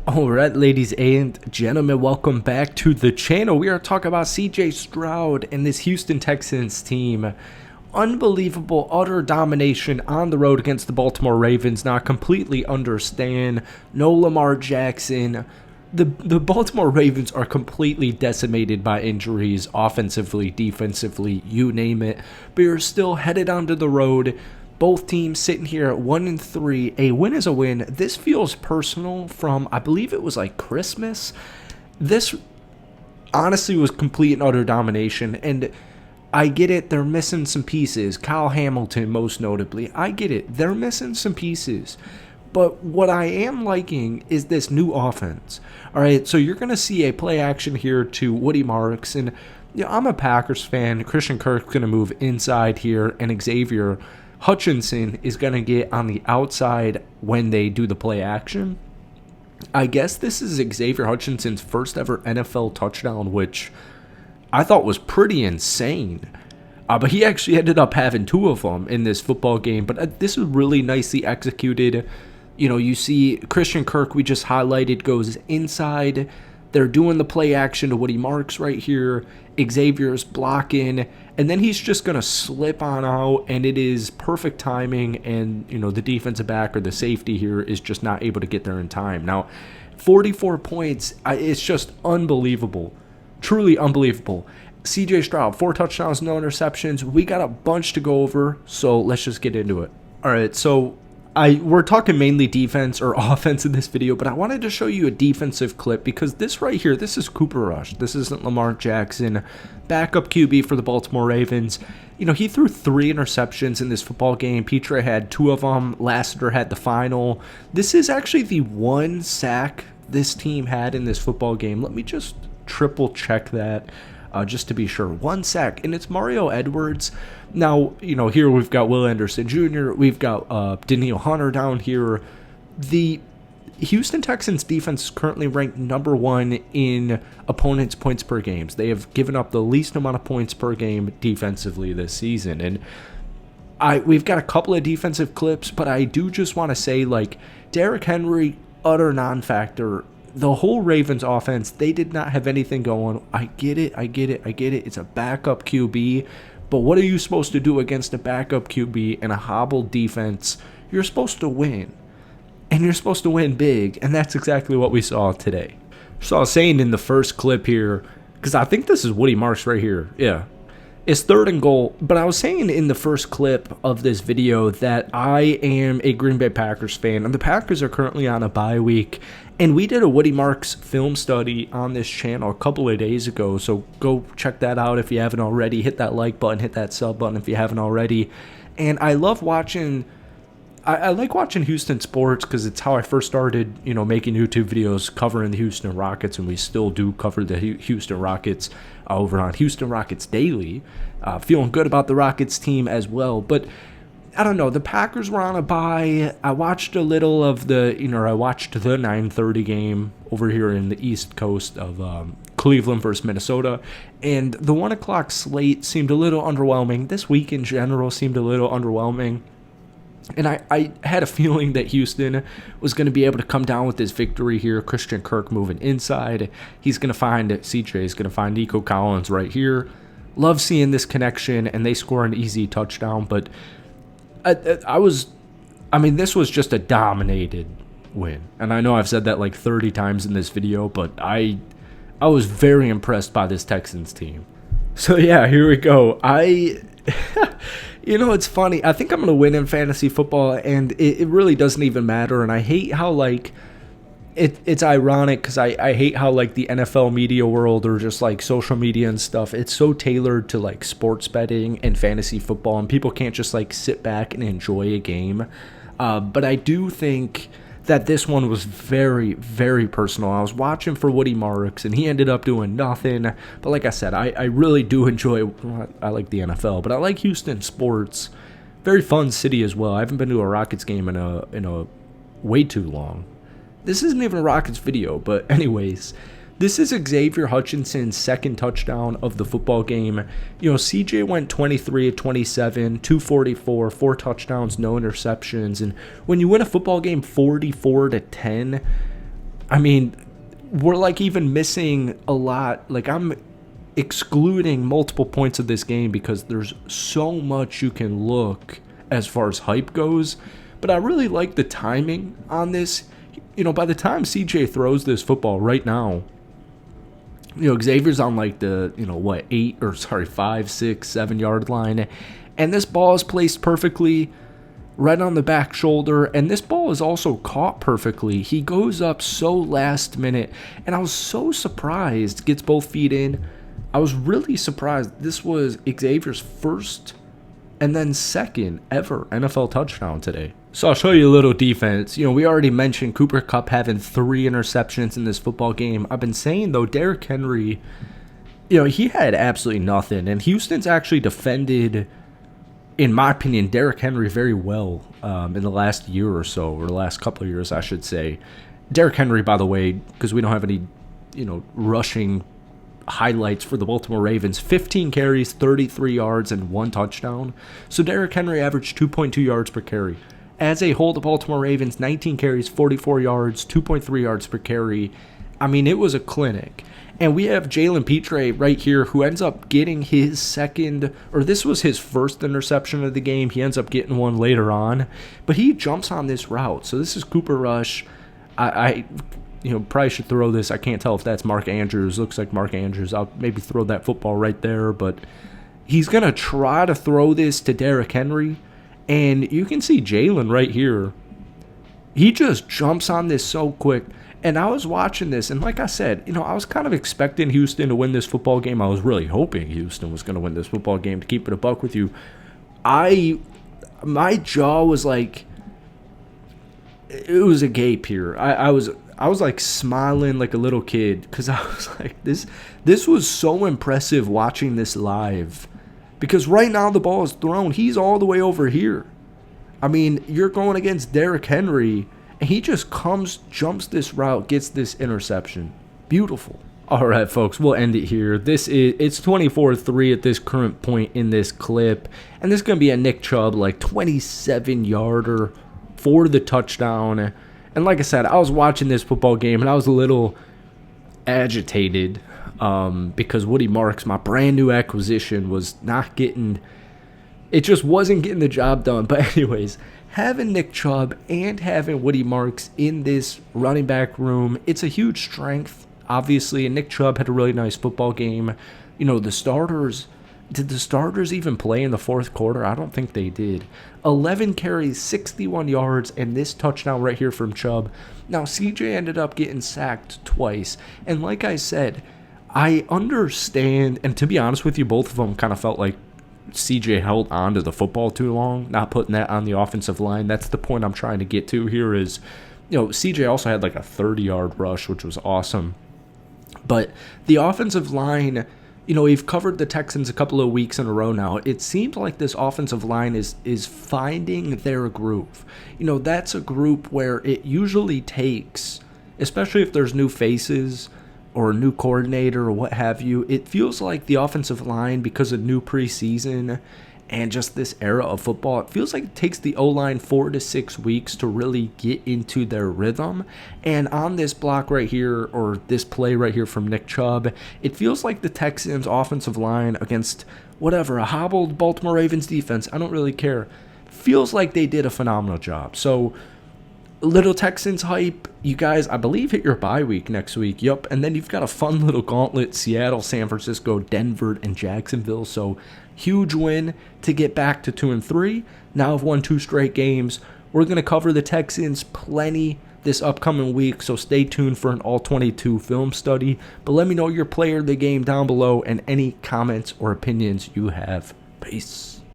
Alright, ladies and gentlemen, welcome back to the channel. We are talking about CJ Stroud and this Houston Texans team. Unbelievable, utter domination on the road against the Baltimore Ravens. Now, I completely understand. No Lamar Jackson. The Baltimore Ravens are completely decimated by injuries, offensively, defensively, you name it. But you're still headed onto the road. Both teams sitting here at 1-3. A win is a win. This feels personal from, I believe it was like Christmas. This honestly was complete and utter domination. And I get it. They're missing some pieces. Kyle Hamilton, most notably. I get it. They're missing some pieces. But what I am liking is this new offense. All right, so you're going to see a play action here to Woody Marks. And I'm a Packers fan. Christian Kirk's going to move inside here. And Xavier Hutchinson is going to get on the outside when they do the play action. I guess this is Xavier Hutchinson's first ever NFL touchdown, which I thought was pretty insane. But he actually ended up having two of them in this football game. But this was really nicely executed. You know, you see Christian Kirk, we just highlighted, goes inside. They're doing the play action to Woody Marks right here. Xavier's blocking, and then he's just going to slip on out, and it is perfect timing, and, you know, the defensive back or the safety here is just not able to get there in time. Now, 44 points, it's just unbelievable. Truly unbelievable. CJ Stroud, 4 touchdowns, no interceptions. We got a bunch to go over, so let's just get into it. All right, so we're talking mainly defense or offense in this video, but I wanted to show you a defensive clip because this right here, this is Cooper Rush. This isn't Lamar Jackson, backup QB for the Baltimore Ravens. You know, he threw 3 interceptions in this football game. Petre had 2 of them. Lassiter had the final. This is actually the 1 sack this team had in this football game. Let me just triple check that. Just to be sure. 1 sack, and it's Mario Edwards. Now, you know, here we've got Will Anderson Jr., we've got Danielle Hunter down here. The Houston Texans defense is currently ranked number 1 in opponents' points per games. They have given up the least amount of points per game defensively this season, and we've got a couple of defensive clips, but I do just want to say, like, Derrick Henry, utter non-factor. The whole Ravens offense, they did not have anything going. I get it. It's a backup QB. But what are you supposed to do against a backup QB and a hobbled defense? You're supposed to win. And you're supposed to win big. And that's exactly what we saw today. So I was saying in the first clip here, because I think this is Woody Marks right here. Yeah. It's 3rd and goal. But I was saying in the first clip of this video that I am a Green Bay Packers fan. And the Packers are currently on a bye week. And we did a Woody Marks film study on this channel a couple of days ago, so go check that out if you haven't already. Hit that like button, hit that sub button if you haven't already. And I love watching, I like watching Houston sports because it's how I first started, you know, making YouTube videos covering the Houston Rockets, and we still do cover the Houston Rockets over on Houston Rockets Daily. Feeling good about the Rockets team as well, but I don't know. The Packers were on a bye. I watched a little of the 9:30 game over here in the East Coast of Cleveland versus Minnesota. And the 1 o'clock slate seemed a little underwhelming. This week in general seemed a little underwhelming. And I had a feeling that Houston was going to be able to come down with this victory here. Christian Kirk moving inside. He's going to find CJ. He's going to find Nico Collins right here. Love seeing this connection, and they score an easy touchdown. But this was just a dominated win. And I know I've said that like 30 times in this video, but I was very impressed by this Texans team. So yeah, here we go. You know, it's funny. I think I'm going to win in fantasy football, and it really doesn't even matter. And I hate how, like, it's ironic because I hate how, like, the NFL media world or just, like, social media and stuff, it's so tailored to, like, sports betting and fantasy football, and people can't just, like, sit back and enjoy a game. But I do think that this one was very, very personal. I was watching for Woody Marks, and he ended up doing nothing. But like I said, I really do enjoy, I like the NFL, but I like Houston sports. Very fun city as well. I haven't been to a Rockets game in a way too long. This isn't even a Rockets video, but anyways, This is Xavier Hutchinson's second touchdown of the football game. You know, CJ went 23 of 27, 244, 4 touchdowns, no interceptions. And when you win a football game 44-10, I mean, we're like even missing a lot. Like, I'm excluding multiple points of this game because there's so much you can look as far as hype goes. But I really like the timing on this. By the time CJ throws this football right now, Xavier's on like the, 5, 6, 7 yard line. And this ball is placed perfectly right on the back shoulder. And this ball is also caught perfectly. He goes up so last minute. And I was so surprised, gets both feet in. I was really surprised. This was Xavier's first and then second ever NFL touchdown today. So I'll show you a little defense. We already mentioned Cooper Kupp having 3 interceptions in this football game. I've been saying, though, Derrick Henry, he had absolutely nothing. And Houston's actually defended, in my opinion, Derrick Henry very well in the last year or so, or the last couple of years, I should say. Derrick Henry, by the way, because we don't have any, rushing highlights for the Baltimore Ravens, 15 carries, 33 yards, and 1 touchdown. So Derrick Henry averaged 2.2 yards per carry. As a whole, the Baltimore Ravens, 19 carries, 44 yards, 2.3 yards per carry. I mean, it was a clinic. And we have Jalen Petre right here, who ends up getting his second, or this was his first interception of the game. He ends up getting one later on. But he jumps on this route. So this is Cooper Rush. I probably should throw this. I can't tell if that's Mark Andrews. Looks like Mark Andrews. I'll maybe throw that football right there. But he's going to try to throw this to Derrick Henry. And you can see Jalen right here. He just jumps on this so quick. And I was watching this, and like I said, I was kind of expecting Houston to win this football game. I was really hoping Houston was going to win this football game, to keep it a buck with you. My jaw was like, it was agape here. I was like smiling like a little kid, because I was like, this was so impressive watching this live. Because right now the ball is thrown. He's all the way over here. I mean, you're going against Derrick Henry, and he just jumps this route, gets this interception. Beautiful. All right, folks, we'll end it here. It's 24-3 at this current point in this clip. And this is going to be a Nick Chubb, like 27-yarder for the touchdown. And like I said, I was watching this football game, and I was a little agitated because Woody Marks, my brand new acquisition, was not getting, it just wasn't getting the job done. But anyways, having Nick Chubb and having Woody Marks in this running back room, it's a huge strength, obviously. And Nick Chubb had a really nice football game. The starters, did the starters even play in the fourth quarter? I don't think they did. 11 carries, 61 yards, and this touchdown right here from Chubb. Now, CJ ended up getting sacked twice. And like I said, I understand, and to be honest with you, both of them kind of felt like CJ held on to the football too long, not putting that on the offensive line. That's the point I'm trying to get to here is, CJ also had like a 30-yard rush, which was awesome. But the offensive line, we've covered the Texans a couple of weeks in a row now. It seems like this offensive line is finding their groove. That's a group where it usually takes, especially if there's new faces or a new coordinator or what have you, it feels like the offensive line, because of new preseason and just this era of football, it feels like it takes the O-line 4 to 6 weeks to really get into their rhythm. And on this block right here, or this play right here from Nick Chubb, it feels like the Texans' offensive line against whatever, a hobbled Baltimore Ravens defense, I don't really care, feels like they did a phenomenal job. So, little Texans hype. You guys, I believe, hit your bye week next week. Yup. And then you've got a fun little gauntlet: Seattle, San Francisco, Denver, and Jacksonville. So huge win to get back to 2-3. Now have won 2 straight games. We're going to cover the Texans plenty this upcoming week, so stay tuned for an all-22 film study. But let me know your player of the game down below and any comments or opinions you have. Peace.